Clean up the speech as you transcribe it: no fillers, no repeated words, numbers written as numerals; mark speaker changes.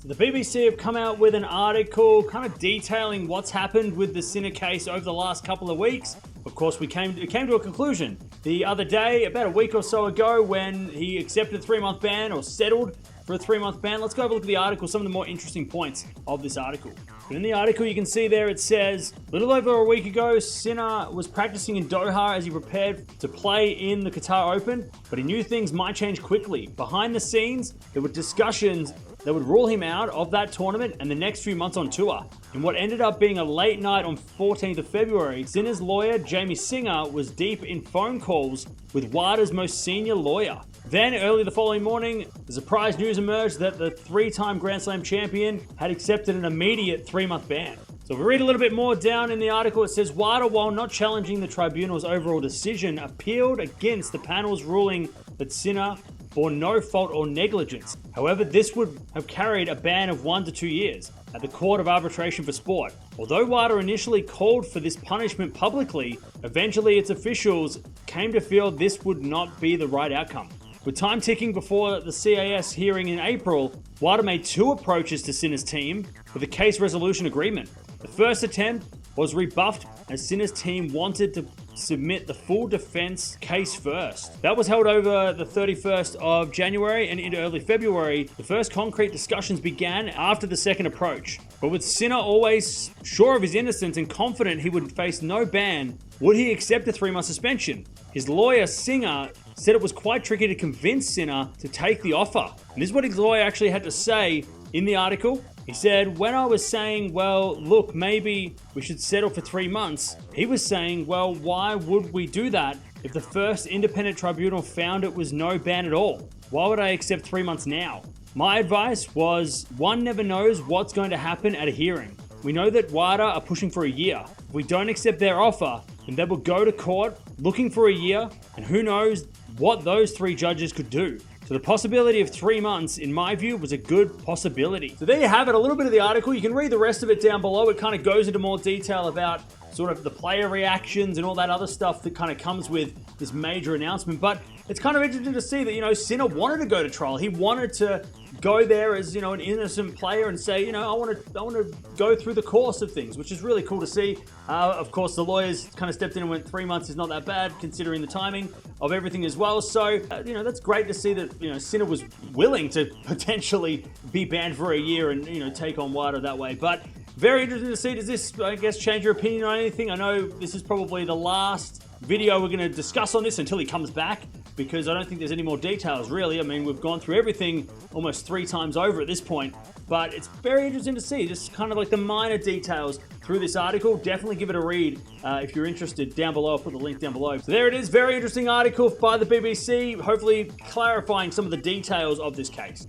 Speaker 1: So the BBC have come out with an article kind of detailing what's happened with the Sinner case over the last couple of weeks. Of course, it came to a conclusion the other day, about a week or so ago, when he accepted a 3-month ban or settled for a 3-month ban. Let's go have a look at the article, some of the more interesting points of this article. But in the article, you can see there it says, a little over a week ago, Sinner was practicing in Doha as he prepared to play in the Qatar Open, but he knew things might change quickly. Behind the scenes, there were discussions that would rule him out of that tournament and the next few months on tour. In what ended up being a late night on 14th of February, Sinner's lawyer, Jamie Singer, was deep in phone calls with WADA's most senior lawyer. Then, early the following morning, the surprise news emerged that the 3-time Grand Slam champion had accepted an immediate 3-month ban. So if we read a little bit more down in the article, it says, WADA, while not challenging the tribunal's overall decision, appealed against the panel's ruling that Sinner bore no fault or negligence. However, this would have carried a ban of 1 to 2 years at the Court of Arbitration for Sport. Although WADA initially called for this punishment publicly, eventually its officials came to feel this would not be the right outcome. With time ticking before the CAS hearing in April, WADA made 2 approaches to Sinner's team with a case resolution agreement. The first attempt was rebuffed as Sinner's team wanted to submit the full defense case first. That was held over the 31st of January and into early February. The first concrete discussions began after the second approach. But with Sinner always sure of his innocence and confident he would face no ban, would he accept a 3-month suspension? His lawyer, Singer, said it was quite tricky to convince Sinner to take the offer. And this is what his lawyer actually had to say in the article. He said, when I was saying, well, look, maybe we should settle for 3 months, he was saying, well, why would we do that if the first independent tribunal found it was no ban at all? Why would I accept 3 months now? My advice was, one never knows what's going to happen at a hearing. We know that WADA are pushing for a year. If we don't accept their offer, then they will go to court looking for a year, and who knows what those 3 judges could do. So the possibility of 3 months, in my view, was a good possibility. So there you have it, a little bit of the article. You can read the rest of it down below. It kind of goes into more detail about sort of the player reactions and all that other stuff that kind of comes with this major announcement. But it's kind of interesting to see that, Sinner wanted to go to trial. He wanted to go there as, an innocent player and say, I want to go through the course of things, which is really cool to see. Of course, the lawyers kind of stepped in and went 3 months is not that bad considering the timing of everything as well. So, that's great to see that, Sinner was willing to potentially be banned for a year and, take on WADA that way. But very interesting to see. Does this, I guess, change your opinion on anything? I know this is probably the last video we're going to discuss on this until he comes back, because I don't think there's any more details, really. I mean, we've gone through everything almost 3 times over at this point, but it's very interesting to see just kind of like the minor details through this article. Definitely give it a read if you're interested down below. I'll put the link down below. So there it is, very interesting article by the BBC, hopefully clarifying some of the details of this case.